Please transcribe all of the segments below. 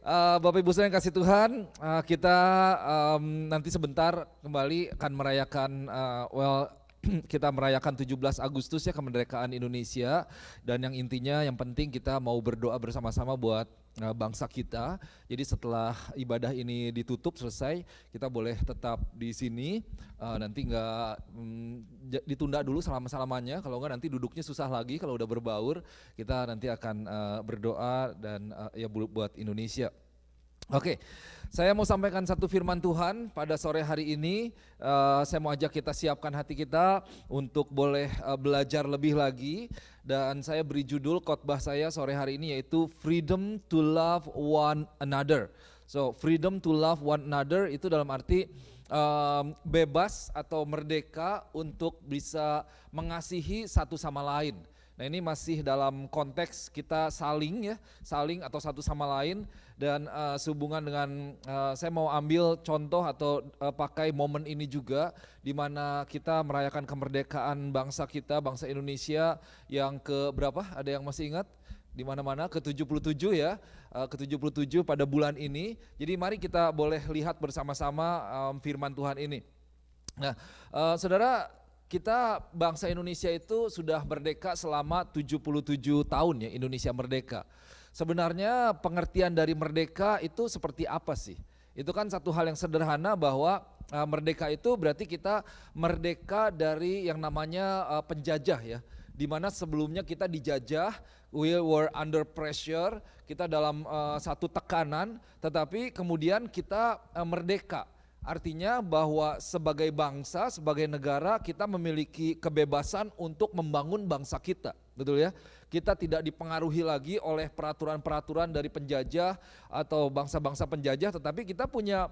Bapak Ibu saya yang kasih Tuhan, kita nanti sebentar kembali akan merayakan, kita merayakan 17 Agustus ya kemerdekaan Indonesia, dan yang intinya yang penting kita mau berdoa bersama-sama buat bangsa kita. Jadi setelah ibadah ini ditutup selesai, kita boleh tetap di sini, nanti nggak ditunda dulu selama-lamanya, kalau nggak nanti duduknya susah lagi kalau udah berbaur. Kita nanti akan berdoa dan ya buat Indonesia. Oke, saya mau sampaikan satu firman Tuhan pada sore hari ini. Saya mau ajak kita siapkan hati kita untuk boleh belajar lebih lagi. Dan saya beri judul khotbah saya sore hari ini yaitu Freedom to Love One Another. So, freedom to love one another itu dalam arti bebas atau merdeka untuk bisa mengasihi satu sama lain. Nah, ini masih dalam konteks kita saling atau satu sama lain, dan sehubungan dengan saya mau ambil contoh atau pakai momen ini juga di mana kita merayakan kemerdekaan bangsa kita, bangsa Indonesia yang ke berapa? Ada yang masih ingat? Di mana-mana ke-77 ya, ke-77 pada bulan ini. Jadi mari kita boleh lihat bersama-sama firman Tuhan ini. Nah, saudara, kita bangsa Indonesia itu sudah merdeka selama 77 tahun ya, Indonesia merdeka. Sebenarnya pengertian dari merdeka itu seperti apa sih? Itu kan satu hal yang sederhana bahwa merdeka itu berarti kita merdeka dari yang namanya penjajah ya. Dimana sebelumnya kita dijajah, we were under pressure, kita dalam satu tekanan, tetapi kemudian kita merdeka. Artinya bahwa sebagai bangsa, sebagai negara kita memiliki kebebasan untuk membangun bangsa kita, betul ya? Kita tidak dipengaruhi lagi oleh peraturan-peraturan dari penjajah atau bangsa-bangsa penjajah, tetapi kita punya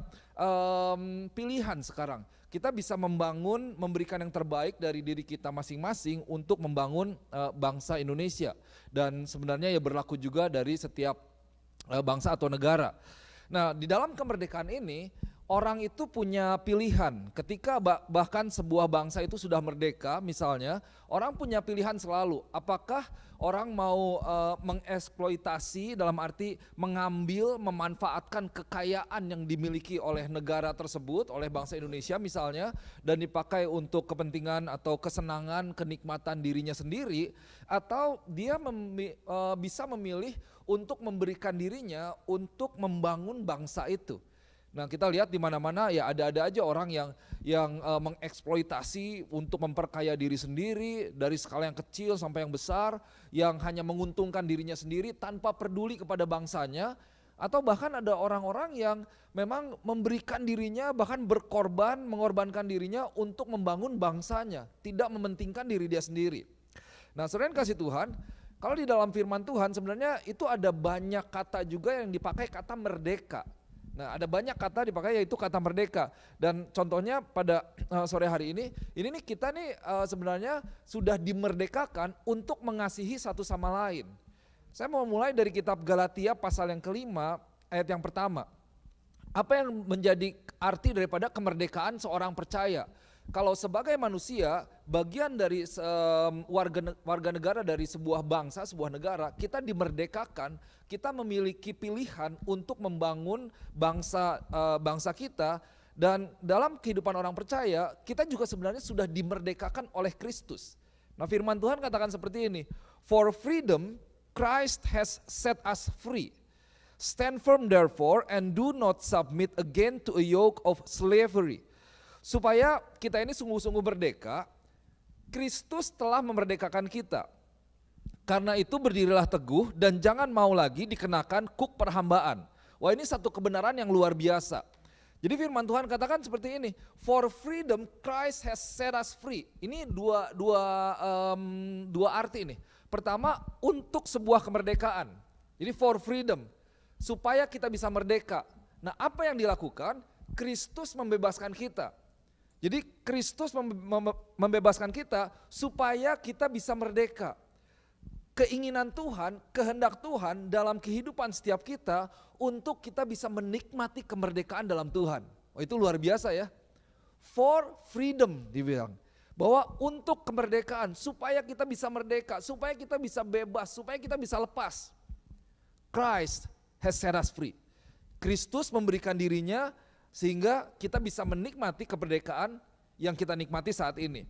pilihan sekarang. Kita bisa membangun, memberikan yang terbaik dari diri kita masing-masing untuk membangun bangsa Indonesia. Dan sebenarnya ya berlaku juga dari setiap bangsa atau negara. Nah, di dalam kemerdekaan ini, orang itu punya pilihan. Ketika bahkan sebuah bangsa itu sudah merdeka misalnya, orang punya pilihan selalu. Apakah orang mau mengeksploitasi dalam arti mengambil, memanfaatkan kekayaan yang dimiliki oleh negara tersebut, oleh bangsa Indonesia misalnya, dan dipakai untuk kepentingan atau kesenangan, kenikmatan dirinya sendiri, atau dia bisa memilih untuk memberikan dirinya untuk membangun bangsa itu. Nah, kita lihat di mana-mana ya ada aja orang yang mengeksploitasi untuk memperkaya diri sendiri dari skala yang kecil sampai yang besar, yang hanya menguntungkan dirinya sendiri tanpa peduli kepada bangsanya, atau bahkan ada orang-orang yang memang memberikan dirinya, bahkan berkorban, mengorbankan dirinya untuk membangun bangsanya, tidak mementingkan diri dia sendiri. Nah, saudara yang kasih Tuhan, kalau di dalam firman Tuhan sebenarnya itu ada banyak kata juga yang dipakai kata merdeka. Nah, ada banyak kata dipakai yaitu kata merdeka. Dan contohnya pada sore hari ini nih kita nih sebenarnya sudah dimerdekakan untuk mengasihi satu sama lain. Saya mau mulai dari kitab Galatia pasal yang kelima ayat yang pertama. Apa yang menjadi arti daripada kemerdekaan seorang percaya? Kalau sebagai manusia, bagian dari warga negara dari sebuah bangsa, sebuah negara, kita dimerdekakan, kita memiliki pilihan untuk membangun bangsa kita, dan dalam kehidupan orang percaya, kita juga sebenarnya sudah dimerdekakan oleh Kristus. Nah, firman Tuhan katakan seperti ini, for freedom Christ has set us free. Stand firm therefore and do not submit again to a yoke of slavery. Supaya kita ini sungguh-sungguh merdeka, Kristus telah memerdekakan kita. Karena itu berdirilah teguh dan jangan mau lagi dikenakan kuk perhambaan. Wah, ini satu kebenaran yang luar biasa. Jadi firman Tuhan katakan seperti ini, for freedom Christ has set us free. Ini dua arti ini. Pertama, untuk sebuah kemerdekaan. Jadi for freedom, supaya kita bisa merdeka. Nah, apa yang dilakukan? Kristus membebaskan kita. Jadi Kristus membebaskan kita supaya kita bisa merdeka. Keinginan Tuhan, kehendak Tuhan dalam kehidupan setiap kita untuk kita bisa menikmati kemerdekaan dalam Tuhan. Oh, itu luar biasa ya. For freedom dibilang. Bahwa untuk kemerdekaan, supaya kita bisa merdeka, supaya kita bisa bebas, supaya kita bisa lepas. Christ has set us free. Kristus memberikan dirinya sehingga kita bisa menikmati kemerdekaan yang kita nikmati saat ini.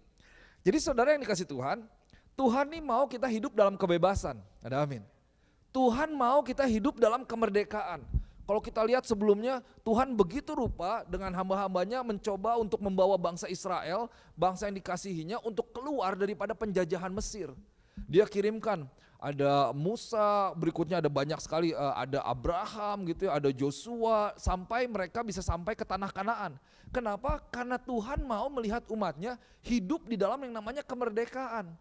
Jadi saudara yang dikasih Tuhan, Tuhan nih mau kita hidup dalam kebebasan. Ada amin. Tuhan mau kita hidup dalam kemerdekaan. Kalau kita lihat sebelumnya, Tuhan begitu rupa dengan hamba-hambanya mencoba untuk membawa bangsa Israel, bangsa yang dikasihinya untuk keluar daripada penjajahan Mesir. Dia kirimkan, ada Musa, berikutnya ada banyak sekali, ada Abraham gitu ya, ada Joshua, sampai mereka bisa sampai ke tanah Kanaan. Kenapa? Karena Tuhan mau melihat umatnya hidup di dalam yang namanya kemerdekaan.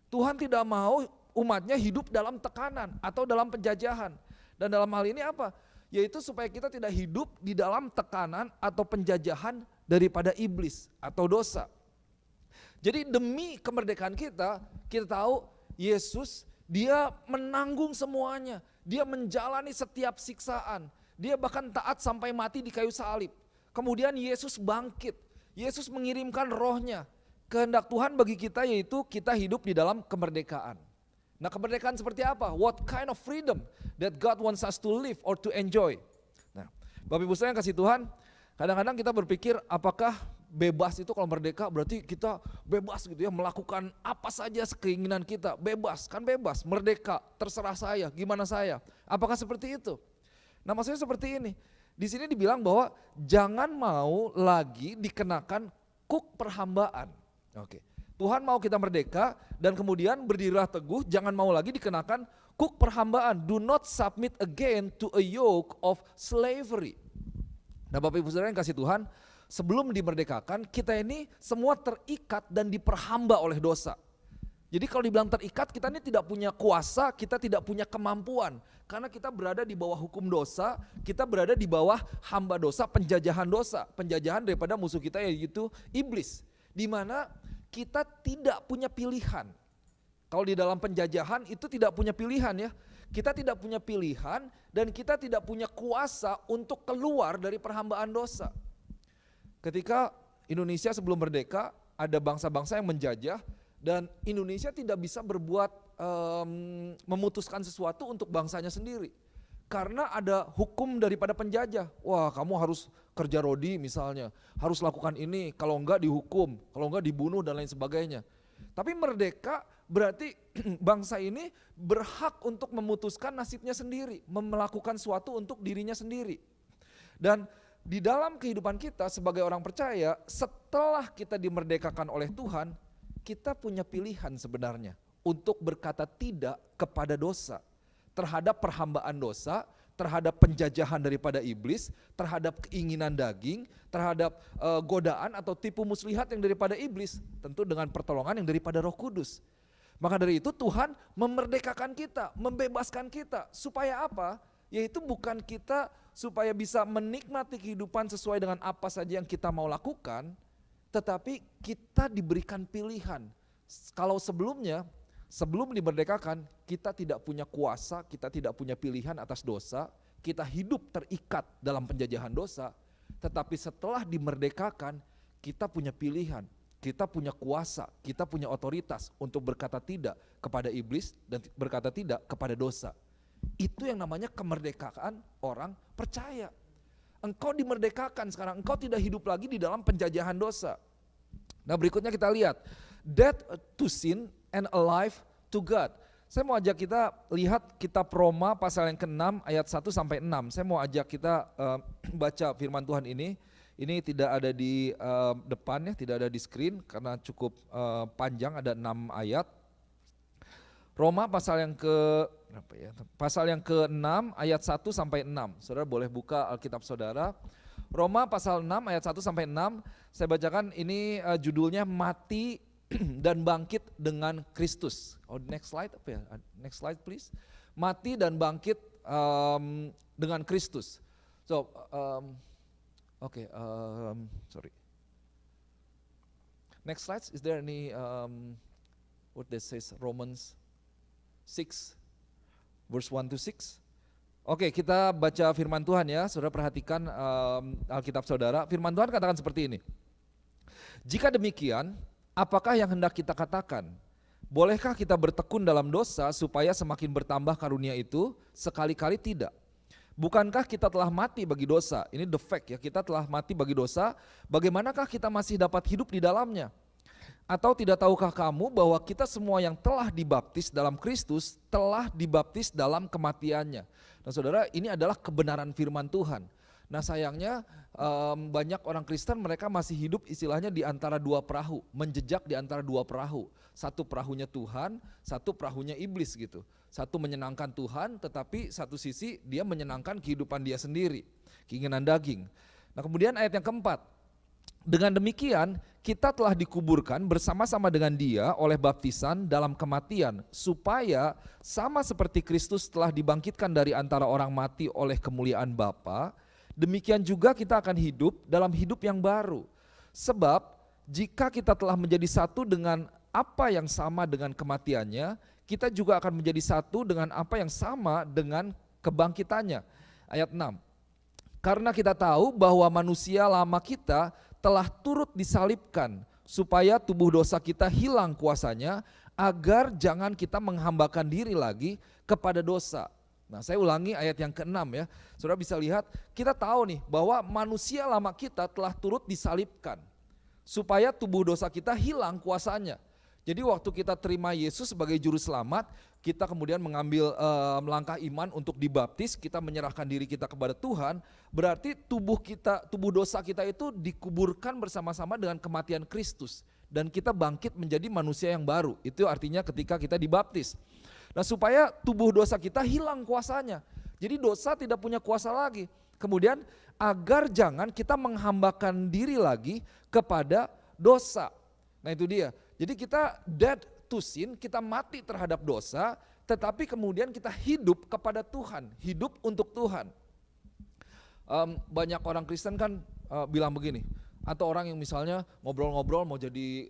Tuhan tidak mau umatnya hidup dalam tekanan atau dalam penjajahan. Dan dalam hal ini apa? Yaitu supaya kita tidak hidup di dalam tekanan atau penjajahan daripada iblis atau dosa. Jadi demi kemerdekaan kita tahu Yesus dia menanggung semuanya. Dia menjalani setiap siksaan. Dia bahkan taat sampai mati di kayu salib. Kemudian Yesus bangkit. Yesus mengirimkan rohnya. Kehendak Tuhan bagi kita yaitu kita hidup di dalam kemerdekaan. Nah, kemerdekaan seperti apa? What kind of freedom that God wants us to live or to enjoy? Nah, Bapak Ibu saya yang kasih Tuhan, kadang-kadang kita berpikir apakah bebas itu kalau merdeka berarti kita bebas gitu ya, melakukan apa saja keinginan kita, bebas, kan bebas, merdeka, terserah saya, gimana saya. Apakah seperti itu? Nah, maksudnya seperti ini. Di sini dibilang bahwa jangan mau lagi dikenakan kuk perhambaan. Oke. Tuhan mau kita merdeka dan kemudian berdirilah teguh, jangan mau lagi dikenakan kuk perhambaan. Do not submit again to a yoke of slavery. Nah, Bapak Ibu Saudara yang kasih Tuhan, sebelum dimerdekakan kita ini semua terikat dan diperhamba oleh dosa. Jadi kalau dibilang terikat, kita ini tidak punya kuasa, kita tidak punya kemampuan. Karena kita berada di bawah hukum dosa, kita berada di bawah hamba dosa, penjajahan dosa. Penjajahan daripada musuh kita yaitu iblis. Di mana kita tidak punya pilihan. Kalau di dalam penjajahan itu tidak punya pilihan ya. Kita tidak punya pilihan dan kita tidak punya kuasa untuk keluar dari perhambaan dosa. Ketika Indonesia sebelum merdeka ada bangsa-bangsa yang menjajah dan Indonesia tidak bisa berbuat memutuskan sesuatu untuk bangsanya sendiri. Karena ada hukum daripada penjajah. Wah, kamu harus kerja rodi misalnya, harus lakukan ini, kalau enggak dihukum, kalau enggak dibunuh dan lain sebagainya. Tapi merdeka berarti bangsa ini berhak untuk memutuskan nasibnya sendiri, melakukan sesuatu untuk dirinya sendiri. Dan di dalam kehidupan kita sebagai orang percaya, setelah kita dimerdekakan oleh Tuhan, kita punya pilihan sebenarnya untuk berkata tidak kepada dosa. Terhadap perhambaan dosa, terhadap penjajahan daripada iblis, terhadap keinginan daging, terhadap godaan atau tipu muslihat yang daripada iblis, tentu dengan pertolongan yang daripada Roh Kudus. Maka dari itu Tuhan memerdekakan kita, membebaskan kita, supaya apa? Yaitu bukan kita supaya bisa menikmati kehidupan sesuai dengan apa saja yang kita mau lakukan, tetapi kita diberikan pilihan. Kalau sebelumnya, sebelum dimerdekakan, kita tidak punya kuasa, kita tidak punya pilihan atas dosa, kita hidup terikat dalam penjajahan dosa, tetapi setelah dimerdekakan, kita punya pilihan, kita punya kuasa, kita punya otoritas untuk berkata tidak kepada iblis dan berkata tidak kepada dosa. Itu yang namanya kemerdekaan orang percaya. Engkau dimerdekakan sekarang, engkau tidak hidup lagi di dalam penjajahan dosa. Nah, berikutnya kita lihat, dead to sin and alive to God. Saya mau ajak kita lihat kitab Roma pasal yang ke-6 ayat 1 sampai 6. Saya mau ajak kita baca firman Tuhan ini. Ini tidak ada di depan ya, tidak ada di screen karena cukup panjang, ada 6 ayat. Roma pasal yang ke-6 ayat 1 sampai 6. Saudara boleh buka Alkitab saudara. Roma pasal 6 ayat 1 sampai 6. Saya bacakan ini judulnya mati dan bangkit dengan Kristus. Oh, next slide apa ya? Next slide please. Mati dan bangkit dengan Kristus. So, sorry. Next slide. Is there any what this says Romans 6 verse 1 to 6? Oke, kita baca firman Tuhan ya. Saudara perhatikan Alkitab saudara. Firman Tuhan katakan seperti ini. Jika demikian, apakah yang hendak kita katakan? Bolehkah kita bertekun dalam dosa supaya semakin bertambah karunia itu? Sekali-kali tidak. Bukankah kita telah mati bagi dosa? Ini the fact ya, kita telah mati bagi dosa. Bagaimanakah kita masih dapat hidup di dalamnya? Atau tidak tahukah kamu bahwa kita semua yang telah dibaptis dalam Kristus telah dibaptis dalam kematiannya? Nah saudara, ini adalah kebenaran firman Tuhan. Nah sayangnya banyak orang Kristen mereka masih hidup istilahnya di antara dua perahu, menjejak di antara dua perahu. Satu perahunya Tuhan, satu perahunya iblis gitu. Satu menyenangkan Tuhan, tetapi satu sisi dia menyenangkan kehidupan dia sendiri, keinginan daging. Nah kemudian ayat yang keempat, dengan demikian kita telah dikuburkan bersama-sama dengan dia oleh baptisan dalam kematian, supaya sama seperti Kristus telah dibangkitkan dari antara orang mati oleh kemuliaan Bapa, demikian juga kita akan hidup dalam hidup yang baru. Sebab jika kita telah menjadi satu dengan apa yang sama dengan kematiannya, kita juga akan menjadi satu dengan apa yang sama dengan kebangkitannya. Ayat 6. Karena kita tahu bahwa manusia lama kita telah turut disalibkan supaya tubuh dosa kita hilang kuasanya, agar jangan kita menghambakan diri lagi kepada dosa. Nah saya ulangi ayat yang ke-6 ya. Saudara bisa lihat, kita tahu nih bahwa manusia lama kita telah turut disalibkan supaya tubuh dosa kita hilang kuasanya. Jadi waktu kita terima Yesus sebagai juru selamat, kita kemudian mengambil langkah iman untuk dibaptis, kita menyerahkan diri kita kepada Tuhan, berarti tubuh dosa kita itu dikuburkan bersama-sama dengan kematian Kristus, dan kita bangkit menjadi manusia yang baru. Itu artinya ketika kita dibaptis. Nah supaya tubuh dosa kita hilang kuasanya, jadi dosa tidak punya kuasa lagi. Kemudian agar jangan kita menghambakan diri lagi kepada dosa. Nah itu dia. Jadi kita dead to sin, kita mati terhadap dosa, tetapi kemudian kita hidup kepada Tuhan, hidup untuk Tuhan. Banyak orang Kristen kan bilang begini, atau orang yang misalnya ngobrol-ngobrol mau jadi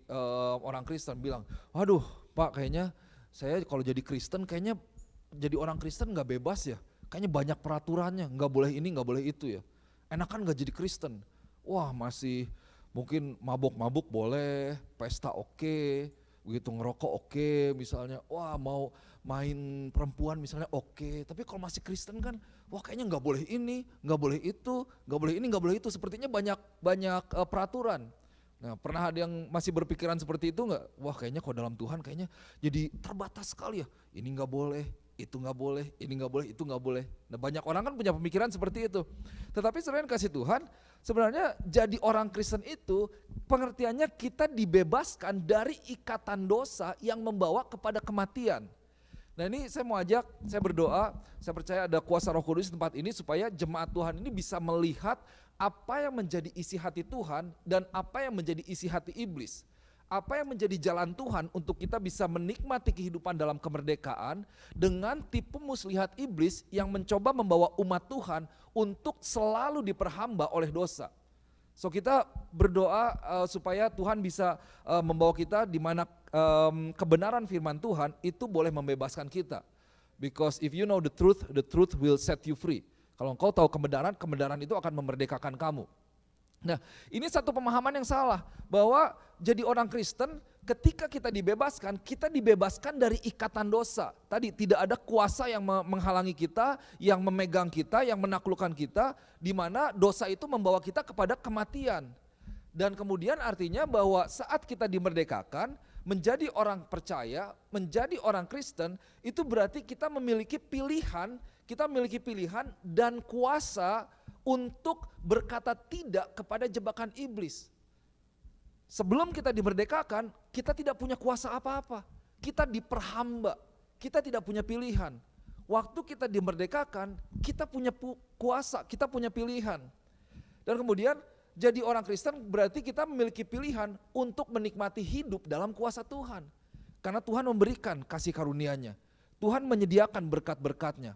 orang Kristen bilang, waduh Pak kayaknya saya kalau jadi Kristen kayaknya jadi orang Kristen gak bebas ya, kayaknya banyak peraturannya, gak boleh ini gak boleh itu ya, enakan gak jadi Kristen, wah masih mungkin mabuk-mabuk boleh, pesta oke, begitu ngerokok oke, misalnya wah mau main perempuan misalnya oke, tapi kalau masih Kristen kan wah kayaknya nggak boleh ini, nggak boleh itu, nggak boleh ini, nggak boleh itu, sepertinya banyak peraturan. Nah pernah ada yang masih berpikiran seperti itu nggak? Wah kayaknya kalau dalam Tuhan kayaknya jadi terbatas sekali ya, ini nggak boleh, itu nggak boleh, ini nggak boleh, itu nggak boleh. Nah banyak orang kan punya pemikiran seperti itu. Tetapi sebenarnya kasih Tuhan, sebenarnya jadi orang Kristen itu pengertiannya kita dibebaskan dari ikatan dosa yang membawa kepada kematian. Nah ini saya mau ajak, saya berdoa, saya percaya ada kuasa Roh Kudus di tempat ini supaya jemaat Tuhan ini bisa melihat apa yang menjadi isi hati Tuhan dan apa yang menjadi isi hati iblis. Apa yang menjadi jalan Tuhan untuk kita bisa menikmati kehidupan dalam kemerdekaan dengan tipu muslihat iblis yang mencoba membawa umat Tuhan untuk selalu diperhamba oleh dosa. So kita berdoa supaya Tuhan bisa membawa kita di mana kebenaran firman Tuhan itu boleh membebaskan kita. Because if you know the truth will set you free. Kalau engkau tahu kebenaran, kebenaran itu akan memerdekakan kamu. Nah ini satu pemahaman yang salah, bahwa jadi orang Kristen ketika kita dibebaskan dari ikatan dosa. Tadi tidak ada kuasa yang menghalangi kita, yang memegang kita, yang menaklukkan kita, di mana dosa itu membawa kita kepada kematian. Dan kemudian artinya bahwa saat kita dimerdekakan, menjadi orang percaya, menjadi orang Kristen, itu berarti kita memiliki pilihan dan kuasa untuk berkata tidak kepada jebakan iblis. Sebelum kita dimerdekakan, kita tidak punya kuasa apa-apa. Kita diperhamba, kita tidak punya pilihan. Waktu kita dimerdekakan, kita punya kuasa, kita punya pilihan. Dan kemudian jadi orang Kristen berarti kita memiliki pilihan untuk menikmati hidup dalam kuasa Tuhan. Karena Tuhan memberikan kasih karunia-Nya. Tuhan menyediakan berkat-berkat-Nya.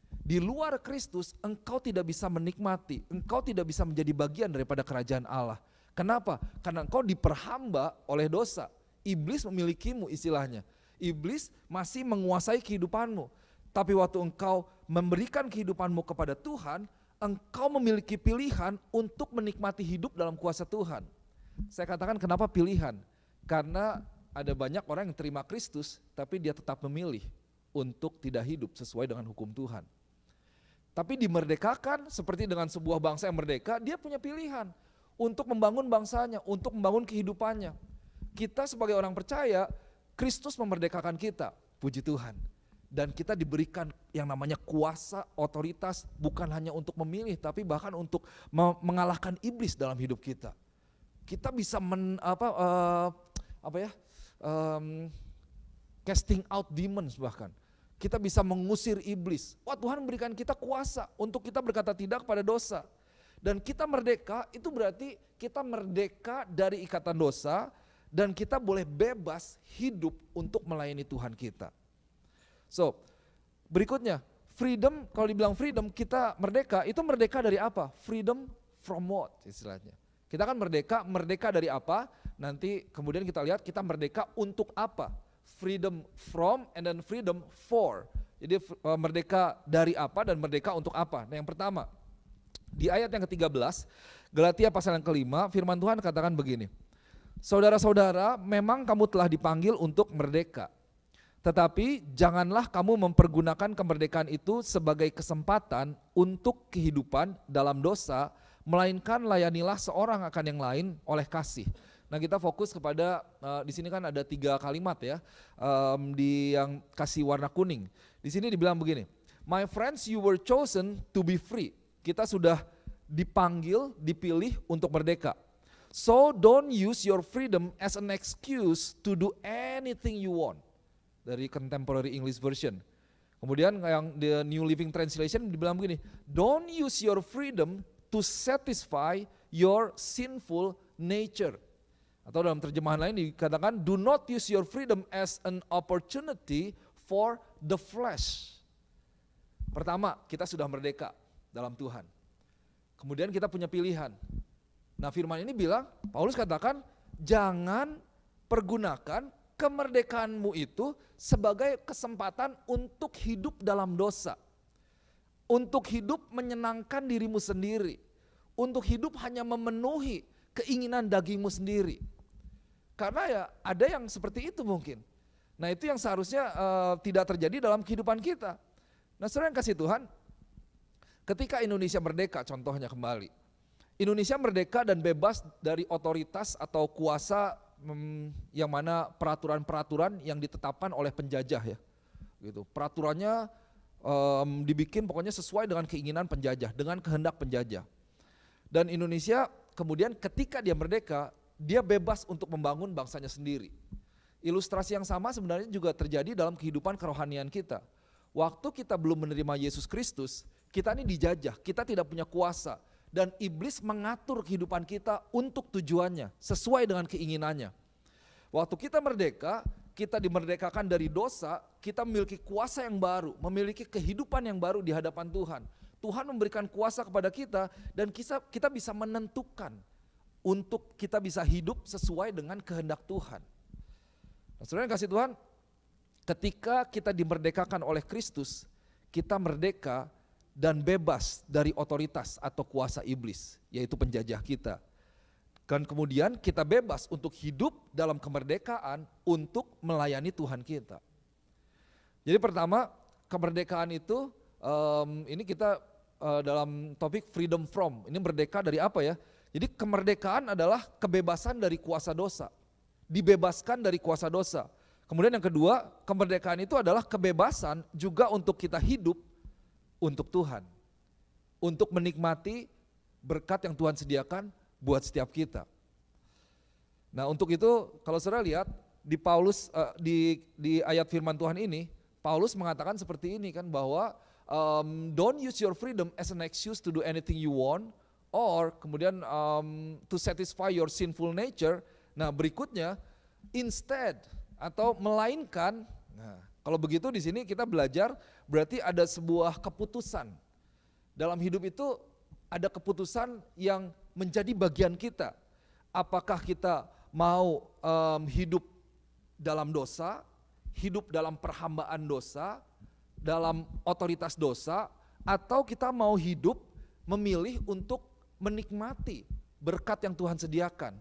Di luar Kristus engkau tidak bisa menikmati, engkau tidak bisa menjadi bagian daripada kerajaan Allah. Kenapa? Karena engkau diperhamba oleh dosa. Iblis memilikimu istilahnya. Iblis masih menguasai kehidupanmu. Tapi waktu engkau memberikan kehidupanmu kepada Tuhan, engkau memiliki pilihan untuk menikmati hidup dalam kuasa Tuhan. Saya katakan kenapa pilihan? Karena ada banyak orang yang terima Kristus, tapi dia tetap memilih untuk tidak hidup sesuai dengan hukum Tuhan. Tapi dimerdekakan seperti dengan sebuah bangsa yang merdeka, dia punya pilihan untuk membangun bangsanya, untuk membangun kehidupannya. Kita sebagai orang percaya, Kristus memerdekakan kita, puji Tuhan. Dan kita diberikan yang namanya kuasa, otoritas, bukan hanya untuk memilih, tapi bahkan untuk mengalahkan iblis dalam hidup kita. Kita bisa casting out demons bahkan. Kita bisa mengusir iblis. Wah, Tuhan memberikan kita kuasa untuk kita berkata tidak kepada dosa. Dan kita merdeka, itu berarti kita merdeka dari ikatan dosa dan kita boleh bebas hidup untuk melayani Tuhan kita. So, berikutnya, freedom, kalau dibilang freedom, kita merdeka, itu merdeka dari apa? Freedom from what istilahnya. Kita kan merdeka dari apa? Nanti kemudian kita lihat kita merdeka untuk apa? Freedom from and then freedom for. Jadi merdeka dari apa dan merdeka untuk apa. Nah, yang pertama, di ayat yang ke-13, Galatia pasal yang ke-5, firman Tuhan katakan begini. Saudara-saudara, memang kamu telah dipanggil untuk merdeka. Tetapi janganlah kamu mempergunakan kemerdekaan itu sebagai kesempatan untuk kehidupan dalam dosa, melainkan layanilah seorang akan yang lain oleh kasih. Nah, kita fokus kepada di sini kan ada 3 kalimat ya, di yang kasih warna kuning. Di sini dibilang begini, my friends, you were chosen to be free. Kita sudah dipanggil, dipilih untuk merdeka. So don't use your freedom as an excuse to do anything you want. Dari Contemporary English Version. Kemudian yang the New Living Translation dibilang begini, don't use your freedom to satisfy your sinful nature. Atau dalam terjemahan lain dikatakan, do not use your freedom as an opportunity for the flesh. Pertama, kita sudah merdeka dalam Tuhan. Kemudian kita punya pilihan. Nah, firman ini bilang, Paulus katakan, jangan pergunakan kemerdekaanmu itu sebagai kesempatan untuk hidup dalam dosa. Untuk hidup menyenangkan dirimu sendiri. Untuk hidup hanya memenuhi keinginan dagingmu sendiri. Karena ya ada yang seperti itu mungkin. Nah, itu yang seharusnya tidak terjadi dalam kehidupan kita. Nah, saudara yang kasih Tuhan, ketika Indonesia merdeka contohnya kembali. Indonesia merdeka dan bebas dari otoritas atau kuasa yang mana peraturan-peraturan yang ditetapkan oleh penjajah ya. Gitu. Peraturannya dibikin pokoknya sesuai dengan keinginan penjajah, dengan kehendak penjajah. Dan Indonesia kemudian ketika dia merdeka, dia bebas untuk membangun bangsanya sendiri. Ilustrasi yang sama sebenarnya juga terjadi dalam kehidupan kerohanian kita. Waktu kita belum menerima Yesus Kristus, kita ini dijajah, kita tidak punya kuasa. Dan iblis mengatur kehidupan kita untuk tujuannya, sesuai dengan keinginannya. Waktu kita merdeka, kita dimerdekakan dari dosa, kita memiliki kuasa yang baru, memiliki kehidupan yang baru di hadapan Tuhan. Tuhan memberikan kuasa kepada kita dan kita bisa menentukan untuk kita bisa hidup sesuai dengan kehendak Tuhan. Nah, saudara yang kasih Tuhan, ketika kita dimerdekakan oleh Kristus, kita merdeka dan bebas dari otoritas atau kuasa iblis, yaitu penjajah kita. Dan kemudian kita bebas untuk hidup dalam kemerdekaan untuk melayani Tuhan kita. Jadi pertama, kemerdekaan itu, ini kita dalam topik freedom from, ini merdeka dari apa ya? Jadi kemerdekaan adalah kebebasan dari kuasa dosa, dibebaskan dari kuasa dosa. Kemudian yang kedua, kemerdekaan itu adalah kebebasan juga untuk kita hidup untuk Tuhan, untuk menikmati berkat yang Tuhan sediakan buat setiap kita. Nah, untuk itu kalau saudara lihat di Paulus di ayat firman Tuhan ini, Paulus mengatakan seperti ini kan, bahwa don't use your freedom as an excuse to do anything you want, or kemudian to satisfy your sinful nature. Nah, berikutnya instead atau melainkan. Nah, kalau begitu di sini kita belajar berarti ada sebuah keputusan. Dalam hidup itu ada keputusan yang menjadi bagian kita. Apakah kita mau hidup dalam dosa, hidup dalam perhambaan dosa, dalam otoritas dosa, atau kita mau hidup memilih untuk menikmati berkat yang Tuhan sediakan,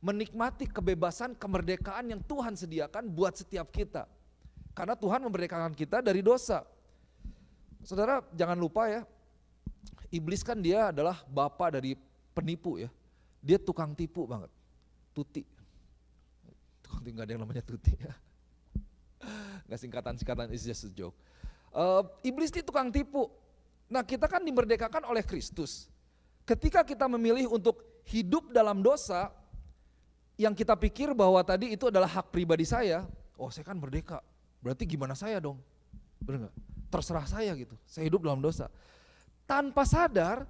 menikmati kebebasan, kemerdekaan yang Tuhan sediakan buat setiap kita. Karena Tuhan memerdekakan kita dari dosa. Saudara jangan lupa ya, Iblis kan dia adalah bapa dari penipu ya. Dia tukang tipu banget. Tuti. Tukang tipu, gak ada yang namanya tuti ya. Gak singkatan-singkatan, it's just a joke. Iblis ini tukang tipu. Nah kita kan dimerdekakan oleh Kristus. Ketika kita memilih untuk hidup dalam dosa, yang kita pikir bahwa tadi itu adalah hak pribadi saya, oh saya kan merdeka, berarti gimana saya dong? Bener gak? Terserah saya gitu, saya hidup dalam dosa. Tanpa sadar,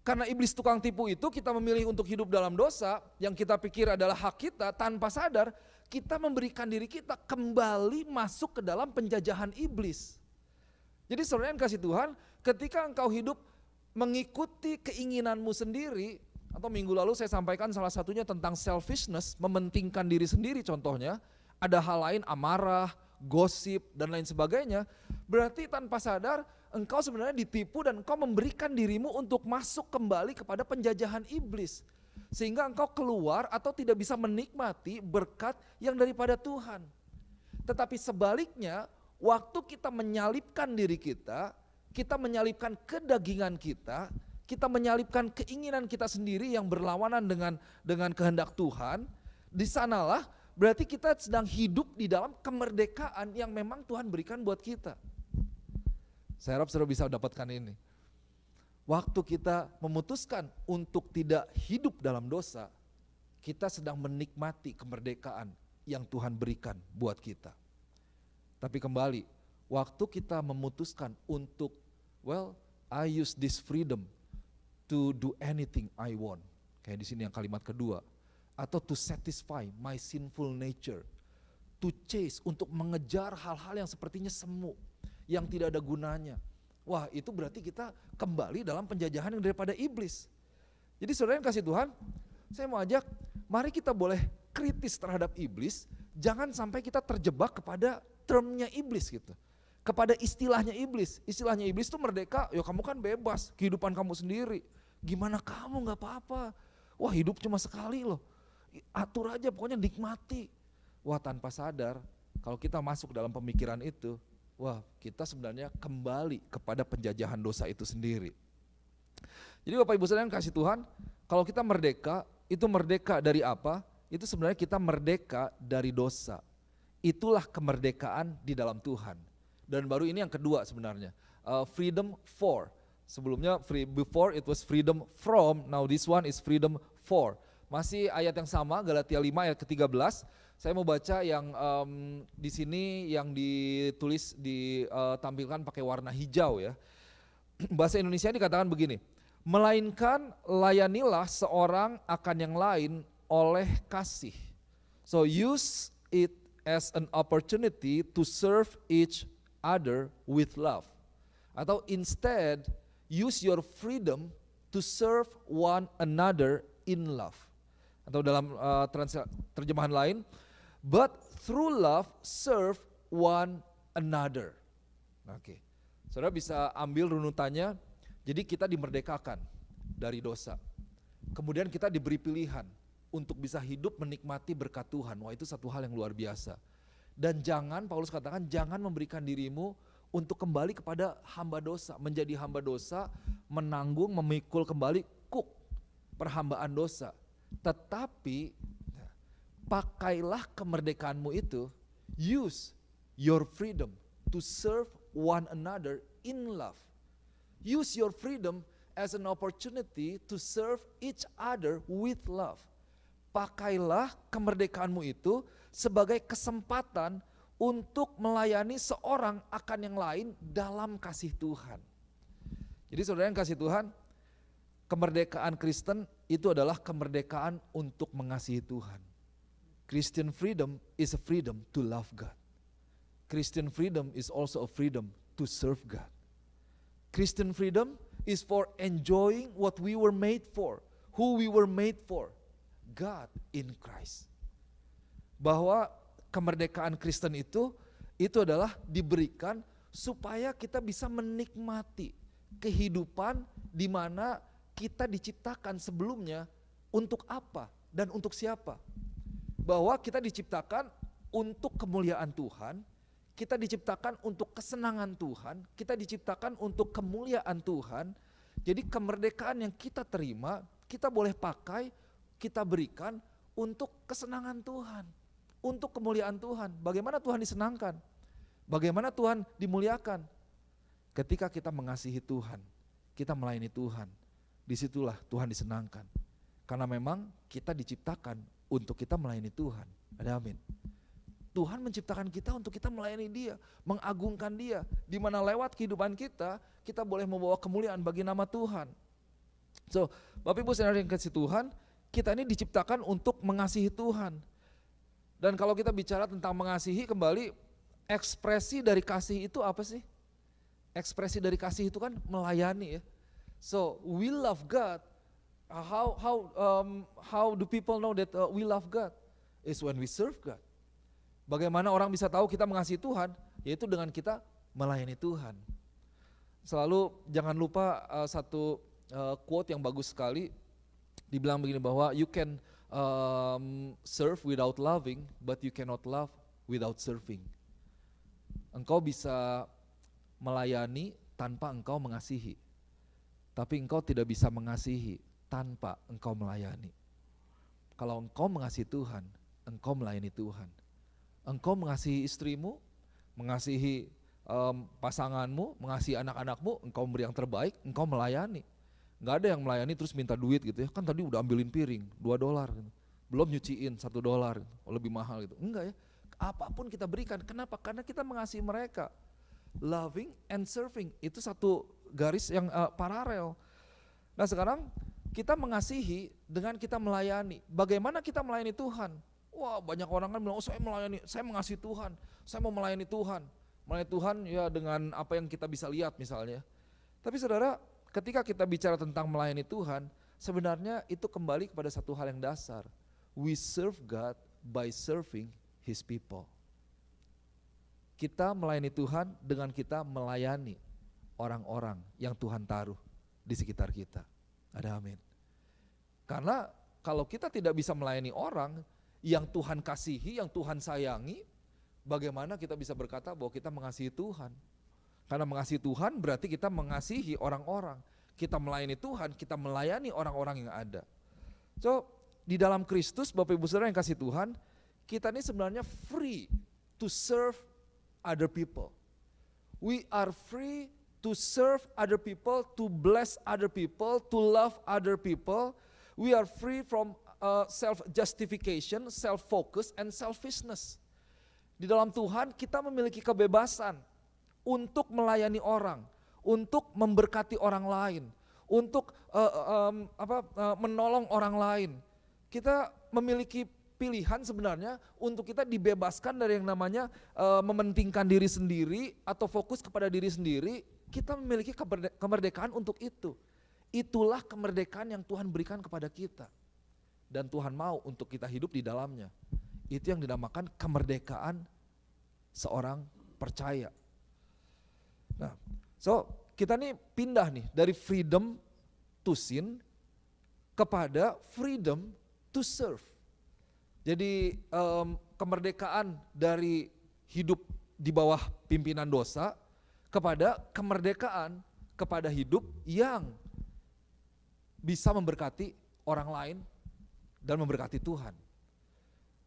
karena iblis tukang tipu itu kita memilih untuk hidup dalam dosa, yang kita pikir adalah hak kita, tanpa sadar kita memberikan diri kita kembali masuk ke dalam penjajahan iblis. Jadi saudara yang kasih Tuhan, ketika engkau hidup mengikuti keinginanmu sendiri, atau minggu lalu saya sampaikan salah satunya tentang selfishness, mementingkan diri sendiri contohnya, ada hal lain amarah, gosip dan lain sebagainya, berarti tanpa sadar engkau sebenarnya ditipu dan engkau memberikan dirimu untuk masuk kembali kepada penjajahan iblis. Sehingga engkau keluar atau tidak bisa menikmati berkat yang daripada Tuhan. Tetapi sebaliknya, waktu kita menyalibkan diri kita menyalibkan kedagingan kita menyalibkan keinginan kita sendiri yang berlawanan dengan kehendak Tuhan, di sanalah berarti kita sedang hidup di dalam kemerdekaan yang memang Tuhan berikan buat kita. Saya harap saudara bisa dapatkan ini. Waktu kita memutuskan untuk tidak hidup dalam dosa, kita sedang menikmati kemerdekaan yang Tuhan berikan buat kita. Tapi kembali, waktu kita memutuskan untuk, I use this freedom to do anything I want. Kayak di sini yang kalimat kedua. Atau to satisfy my sinful nature. To chase, untuk mengejar hal-hal yang sepertinya semu, yang tidak ada gunanya. Wah, itu berarti kita kembali dalam penjajahan yang daripada iblis. Jadi saudara yang kasih Tuhan, saya mau ajak, mari kita boleh kritis terhadap iblis, jangan sampai kita terjebak kepada termnya iblis gitu. Kepada istilahnya iblis. Istilahnya iblis itu merdeka, ya kamu kan bebas, kehidupan kamu sendiri. Gimana kamu gak apa-apa. Wah hidup cuma sekali loh. Atur aja pokoknya nikmati. Wah tanpa sadar kalau kita masuk dalam pemikiran itu, wah kita sebenarnya kembali kepada penjajahan dosa itu sendiri. Jadi Bapak Ibu Saudara yang kasih Tuhan, kalau kita merdeka, itu merdeka dari apa? Itu sebenarnya kita merdeka dari dosa. Itulah kemerdekaan di dalam Tuhan. Dan baru ini yang kedua sebenarnya, freedom for. Sebelumnya before it was freedom from, now this one is freedom for. Masih ayat yang sama, Galatia 5 ayat ke-13. Saya mau baca yang di sini yang ditulis, ditampilkan pakai warna hijau ya. Bahasa Indonesia dikatakan begini, melainkan layanilah seorang akan yang lain oleh kasih. So use it as an opportunity to serve each other with love. Atau instead use your freedom to serve one another in love. Atau dalam terjemahan lain, but through love serve one another. Oke. Saudara bisa ambil runutannya, jadi kita dimerdekakan dari dosa. Kemudian kita diberi pilihan untuk bisa hidup menikmati berkat Tuhan. Wah itu satu hal yang luar biasa. Dan jangan, Paulus katakan, jangan memberikan dirimu untuk kembali kepada hamba dosa. Menjadi hamba dosa, menanggung, memikul kembali perhambaan dosa. Tetapi, pakailah kemerdekaanmu itu, use your freedom to serve one another in love. Use your freedom as an opportunity to serve each other with love. Pakailah kemerdekaanmu itu sebagai kesempatan untuk melayani seorang akan yang lain dalam kasih Tuhan. Jadi saudara yang kasih Tuhan, kemerdekaan Kristen itu adalah kemerdekaan untuk mengasihi Tuhan. Christian freedom is a freedom to love God. Christian freedom is also a freedom to serve God. Christian freedom is for enjoying what we were made for, who we were made for, God in Christ. Bahwa kemerdekaan Kristen itu adalah diberikan supaya kita bisa menikmati kehidupan di mana kita diciptakan sebelumnya untuk apa dan untuk siapa. Bahwa kita diciptakan untuk kemuliaan Tuhan, kita diciptakan untuk kesenangan Tuhan, kita diciptakan untuk kemuliaan Tuhan, Jadi kemerdekaan yang kita terima, kita boleh pakai, kita berikan untuk kesenangan Tuhan, untuk kemuliaan Tuhan. Bagaimana Tuhan disenangkan? Bagaimana Tuhan dimuliakan? Ketika kita mengasihi Tuhan, kita melayani Tuhan, disitulah Tuhan disenangkan. Karena memang kita diciptakan untuk kita melayani Tuhan. Ada amin. Tuhan menciptakan kita untuk kita melayani Dia, mengagungkan Dia, di mana lewat kehidupan kita, kita boleh membawa kemuliaan bagi nama Tuhan. So, Bapak Ibu saudara yang kasih Tuhan, kita ini diciptakan untuk mengasihi Tuhan. Dan kalau kita bicara tentang mengasihi, kembali ekspresi dari kasih itu apa sih? Ekspresi dari kasih itu kan melayani ya. So, we love God. How do people know that we love God? Is when we serve God. Bagaimana orang bisa tahu kita mengasihi Tuhan? Yaitu dengan kita melayani Tuhan. Selalu jangan lupa satu quote yang bagus sekali. Dibilang begini bahwa you can serve without loving, but you cannot love without serving. Engkau bisa melayani tanpa engkau mengasihi. Tapi engkau tidak bisa mengasihi tanpa engkau melayani. Kalau engkau mengasihi Tuhan, engkau melayani Tuhan. Engkau mengasihi istrimu, mengasihi pasanganmu, mengasihi anak-anakmu, engkau memberi yang terbaik, engkau melayani. Gak ada yang melayani terus minta duit gitu ya, kan tadi udah ambilin piring $2 gitu. Belum nyuciin $1 lebih mahal gitu. Enggak ya, apapun kita berikan. Kenapa? Karena kita mengasihi mereka. Loving and serving itu satu garis yang paralel. Nah sekarang kita mengasihi dengan kita melayani. Bagaimana kita melayani Tuhan? Wah banyak orang kan bilang, oh saya mengasihi Tuhan, saya mau melayani Tuhan. Melayani Tuhan ya dengan apa yang kita bisa lihat misalnya. Tapi saudara, ketika kita bicara tentang melayani Tuhan, sebenarnya itu kembali kepada satu hal yang dasar. We serve God by serving His people. Kita melayani Tuhan dengan kita melayani orang-orang yang Tuhan taruh di sekitar kita. Ada amin. Karena kalau kita tidak bisa melayani orang yang Tuhan kasihi, yang Tuhan sayangi, bagaimana kita bisa berkata bahwa kita mengasihi Tuhan? Karena mengasihi Tuhan berarti kita mengasihi orang-orang. Kita melayani Tuhan, kita melayani orang-orang yang ada. So, di dalam Kristus, Bapak Ibu Saudara yang kasih Tuhan, kita ini sebenarnya free to serve other people. We are free to serve other people, to bless other people, to love other people. We are free from self-justification, self-focus, and selfishness. Di dalam Tuhan kita memiliki kebebasan untuk melayani orang, untuk memberkati orang lain, untuk menolong orang lain. Kita memiliki pilihan sebenarnya untuk kita dibebaskan dari yang namanya mementingkan diri sendiri atau fokus kepada diri sendiri. Kita memiliki kemerdekaan untuk itu. Itulah kemerdekaan yang Tuhan berikan kepada kita. Dan Tuhan mau untuk kita hidup di dalamnya. Itu yang dinamakan kemerdekaan seorang percaya. Nah, so kita nih pindah nih dari freedom to sin kepada freedom to serve. Jadi kemerdekaan dari hidup di bawah pimpinan dosa kepada kemerdekaan kepada hidup yang bisa memberkati orang lain dan memberkati Tuhan.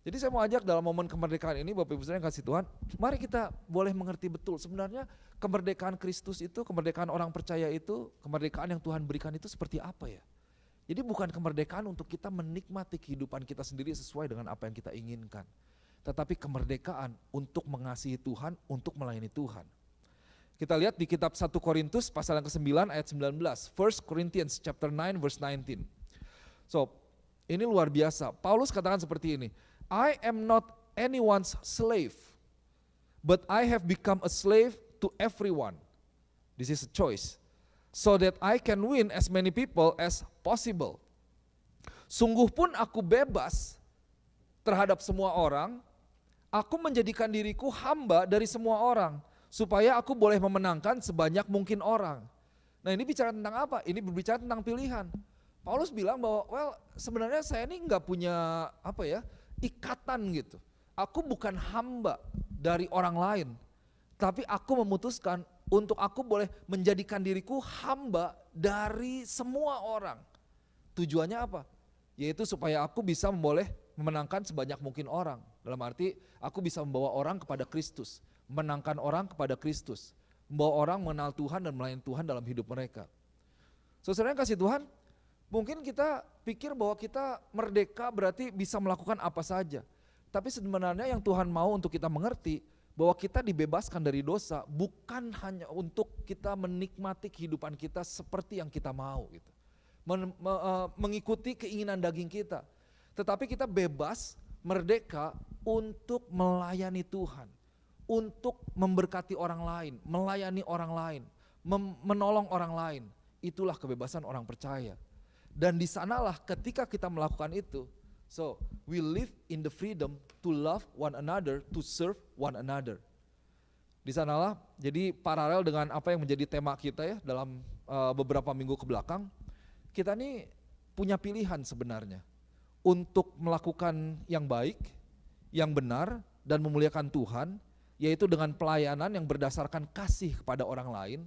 Jadi saya mau ajak dalam momen kemerdekaan ini Bapak Ibu Saudara yang kasih Tuhan, mari kita boleh mengerti betul sebenarnya kemerdekaan Kristus itu, kemerdekaan orang percaya itu, kemerdekaan yang Tuhan berikan itu seperti apa ya. Jadi bukan kemerdekaan untuk kita menikmati kehidupan kita sendiri sesuai dengan apa yang kita inginkan. Tetapi kemerdekaan untuk mengasihi Tuhan, untuk melayani Tuhan. Kita lihat di kitab 1 Korintus pasal yang ke-9 ayat 19. 1 Corinthians chapter 9 verse 19. So, ini luar biasa. Paulus katakan seperti ini. I am not anyone's slave, but I have become a slave to everyone. This is a choice. So that I can win as many people as possible. Sungguh pun aku bebas terhadap semua orang, aku menjadikan diriku hamba dari semua orang, supaya aku boleh memenangkan sebanyak mungkin orang. Nah ini bicara tentang apa? Ini berbicara tentang pilihan. Paulus bilang bahwa sebenarnya saya ini enggak punya ikatan gitu. Aku bukan hamba dari orang lain, tapi aku memutuskan untuk aku boleh menjadikan diriku hamba dari semua orang. Tujuannya apa? Yaitu supaya aku bisa memenangkan sebanyak mungkin orang. Dalam arti aku bisa membawa orang kepada Kristus, menangkan orang kepada Kristus, membawa orang mengenal Tuhan dan melayani Tuhan dalam hidup mereka. Saudara yang kasih Tuhan, mungkin kita pikir bahwa kita merdeka berarti bisa melakukan apa saja. Tapi sebenarnya yang Tuhan mau untuk kita mengerti bahwa kita dibebaskan dari dosa bukan hanya untuk kita menikmati kehidupan kita seperti yang kita mau gitu. Mengikuti keinginan daging kita. Tetapi kita bebas, merdeka untuk melayani Tuhan, untuk memberkati orang lain, melayani orang lain, menolong orang lain. Itulah kebebasan orang percaya. Dan di sanalah ketika kita melakukan itu, so we live in the freedom to love one another, to serve one another. Di sanalah jadi paralel dengan apa yang menjadi tema kita ya dalam beberapa minggu ke belakang. Kita nih punya pilihan sebenarnya untuk melakukan yang baik, yang benar dan memuliakan Tuhan, yaitu dengan pelayanan yang berdasarkan kasih kepada orang lain,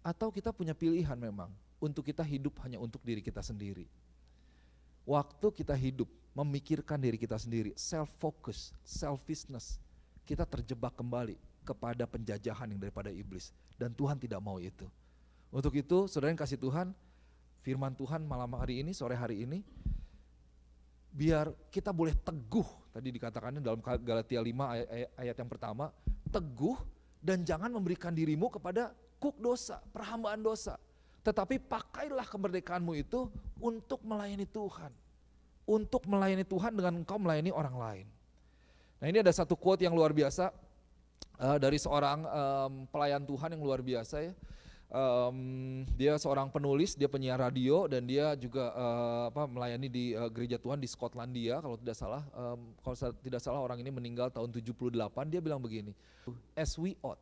atau kita punya pilihan memang untuk kita hidup hanya untuk diri kita sendiri. Waktu kita hidup memikirkan diri kita sendiri, self-focus, selfishness, kita terjebak kembali kepada penjajahan yang daripada iblis. Dan Tuhan tidak mau itu. Untuk itu saudara yang kasih Tuhan, firman Tuhan malam hari ini, sore hari ini, biar kita boleh teguh, tadi dikatakannya dalam Galatia 5 ayat yang pertama, teguh dan jangan memberikan dirimu kepada kuk dosa, perhambaan dosa. Tetapi pakailah kemerdekaanmu itu untuk melayani Tuhan. Untuk melayani Tuhan dengan engkau melayani orang lain. Nah ini ada satu quote yang luar biasa dari seorang pelayan Tuhan yang luar biasa ya. Dia seorang penulis, dia penyiar radio dan dia juga melayani di gereja Tuhan di Skotlandia kalau tidak salah. Kalau tidak salah orang ini meninggal tahun 78, dia bilang begini, as we ought.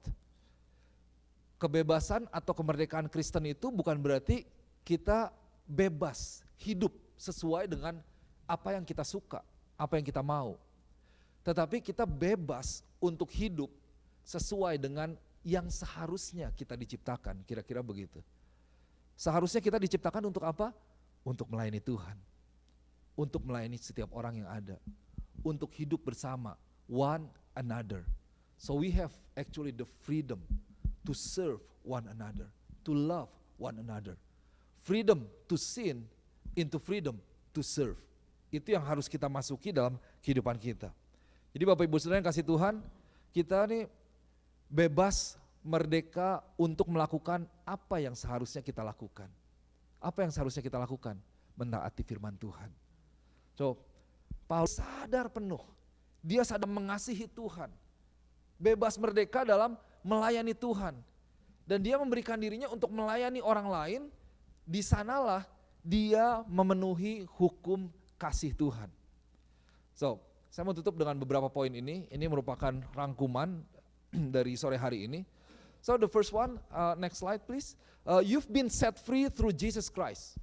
Kebebasan atau kemerdekaan Kristen itu bukan berarti kita bebas hidup sesuai dengan apa yang kita suka, apa yang kita mau. Tetapi kita bebas untuk hidup sesuai dengan yang seharusnya kita diciptakan, kira-kira begitu. Seharusnya kita diciptakan untuk apa? Untuk melayani Tuhan, untuk melayani setiap orang yang ada, untuk hidup bersama, one another. So we have actually the freedom to serve one another, to love one another. Freedom to sin into freedom to serve. Itu yang harus kita masuki dalam kehidupan kita. Jadi Bapak Ibu Saudara yang kasih Tuhan, kita nih bebas, merdeka untuk melakukan apa yang seharusnya kita lakukan. Apa yang seharusnya kita lakukan? Menaati firman Tuhan. So, Paulus sadar penuh, dia sadar mengasihi Tuhan. Bebas merdeka dalam melayani Tuhan. Dan dia memberikan dirinya untuk melayani orang lain, di sanalah dia memenuhi hukum kasih Tuhan. So, saya mau tutup dengan beberapa poin ini merupakan rangkuman dari sore hari ini. So the first one, next slide please. You've been set free through Jesus Christ.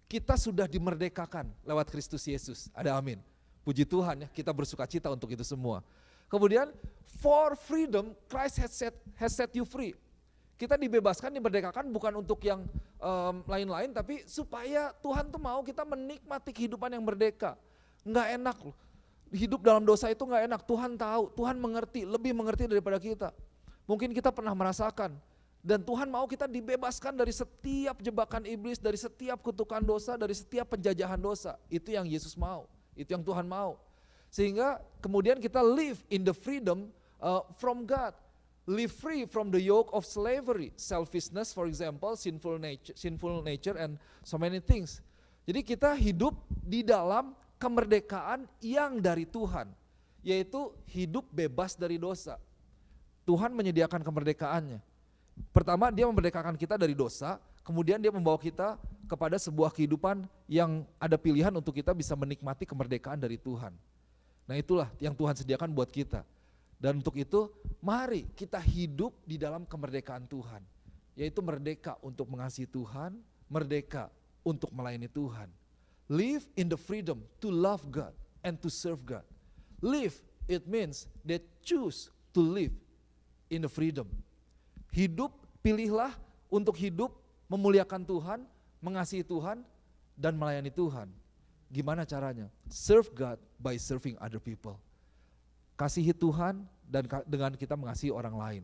Kita sudah dimerdekakan lewat Kristus Yesus, ada amin. Puji Tuhan ya, kita bersuka cita untuk itu semua. Kemudian, for freedom, Christ has set you free. Kita dibebaskan, dimerdekakan bukan untuk yang lain-lain, tapi supaya Tuhan tuh mau kita menikmati kehidupan yang merdeka. Nggak enak loh, hidup dalam dosa itu nggak enak. Tuhan tahu, Tuhan mengerti, lebih mengerti daripada kita. Mungkin kita pernah merasakan, dan Tuhan mau kita dibebaskan dari setiap jebakan iblis, dari setiap kutukan dosa, dari setiap penjajahan dosa. Itu yang Yesus mau, itu yang Tuhan mau. Sehingga kemudian kita live in the freedom from God. Live free from the yoke of slavery, selfishness for example, sinful nature and so many things. Jadi kita hidup di dalam kemerdekaan yang dari Tuhan, yaitu hidup bebas dari dosa. Tuhan menyediakan kemerdekaannya. Pertama dia memerdekakan kita dari dosa, kemudian dia membawa kita kepada sebuah kehidupan yang ada pilihan untuk kita bisa menikmati kemerdekaan dari Tuhan. Nah itulah yang Tuhan sediakan buat kita. Dan untuk itu mari kita hidup di dalam kemerdekaan Tuhan, yaitu merdeka untuk mengasihi Tuhan, merdeka untuk melayani Tuhan. Live in the freedom to love God and to serve God. Live, it means that choose to live in the freedom. Hidup, pilihlah untuk hidup memuliakan Tuhan, mengasihi Tuhan, dan melayani Tuhan. Gimana caranya? Serve God by serving other people. Kasihi Tuhan dan dengan kita mengasihi orang lain.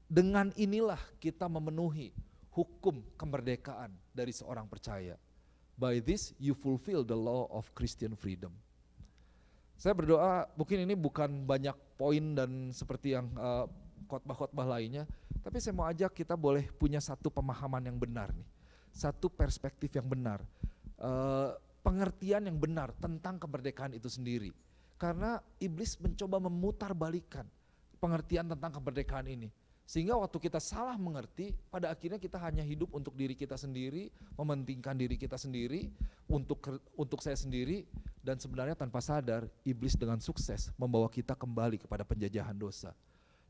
Dengan inilah kita memenuhi hukum kemerdekaan dari seorang percaya. By this you fulfill the law of Christian freedom. Saya berdoa, mungkin ini bukan banyak poin dan seperti yang khotbah-khotbah lainnya, tapi saya mau ajak kita boleh punya satu pemahaman yang benar nih, satu perspektif yang benar, pengertian yang benar tentang kemerdekaan itu sendiri. Karena iblis mencoba memutarbalikkan pengertian tentang kemerdekaan ini. Sehingga waktu kita salah mengerti, pada akhirnya kita hanya hidup untuk diri kita sendiri, mementingkan diri kita sendiri, untuk saya sendiri, dan sebenarnya tanpa sadar, iblis dengan sukses membawa kita kembali kepada penjajahan dosa.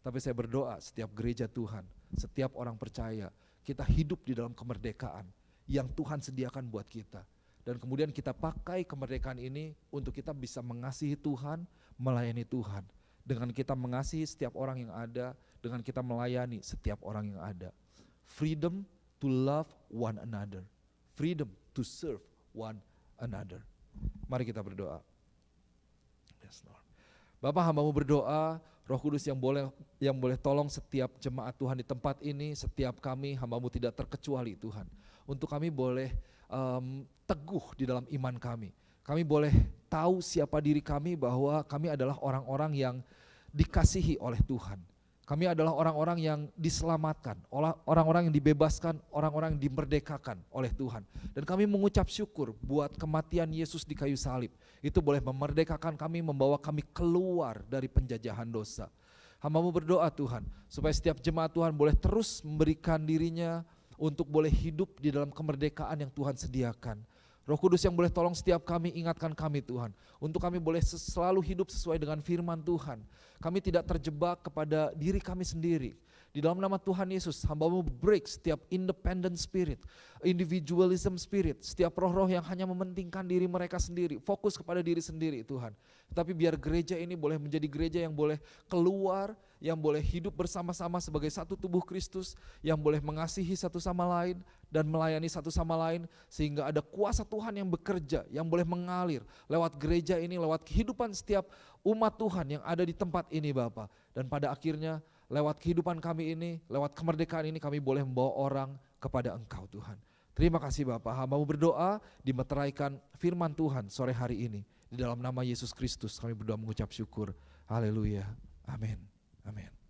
Tapi saya berdoa setiap gereja Tuhan, setiap orang percaya, kita hidup di dalam kemerdekaan yang Tuhan sediakan buat kita. Dan kemudian kita pakai kemerdekaan ini untuk kita bisa mengasihi Tuhan, melayani Tuhan. Dengan kita mengasihi setiap orang yang ada, dengan kita melayani setiap orang yang ada. Freedom to love one another. Freedom to serve one another. Mari kita berdoa. Yes, Lord. Bapak, hamba-Mu berdoa, Roh Kudus yang boleh tolong setiap jemaat Tuhan di tempat ini, setiap kami, hamba-Mu tidak terkecuali Tuhan. Untuk kami boleh teguh di dalam iman kami. Kami boleh tahu siapa diri kami, bahwa kami adalah orang-orang yang dikasihi oleh Tuhan. Kami adalah orang-orang yang diselamatkan, orang-orang yang dibebaskan, orang-orang yang dimerdekakan oleh Tuhan. Dan kami mengucap syukur buat kematian Yesus di kayu salib. Itu boleh memerdekakan kami, membawa kami keluar dari penjajahan dosa. Hamba-Mu berdoa Tuhan, supaya setiap jemaat Tuhan boleh terus memberikan dirinya untuk boleh hidup di dalam kemerdekaan yang Tuhan sediakan. Roh Kudus yang boleh tolong setiap kami, ingatkan kami Tuhan, untuk kami boleh selalu hidup sesuai dengan firman Tuhan. Kami tidak terjebak kepada diri kami sendiri. Di dalam nama Tuhan Yesus, hamba-Mu break setiap independent spirit, individualism spirit, setiap roh-roh yang hanya mementingkan diri mereka sendiri, fokus kepada diri sendiri Tuhan. Tapi biar gereja ini boleh menjadi gereja yang boleh keluar, yang boleh hidup bersama-sama sebagai satu tubuh Kristus, yang boleh mengasihi satu sama lain dan melayani satu sama lain, sehingga ada kuasa Tuhan yang bekerja, yang boleh mengalir lewat gereja ini, lewat kehidupan setiap umat Tuhan yang ada di tempat ini Bapa. Dan pada akhirnya lewat kehidupan kami ini, lewat kemerdekaan ini, kami boleh membawa orang kepada Engkau Tuhan. Terima kasih Bapa, hamba-Mu berdoa dimeteraikan firman Tuhan sore hari ini. Di dalam nama Yesus Kristus kami berdoa mengucap syukur. Haleluya. Amin. Amin.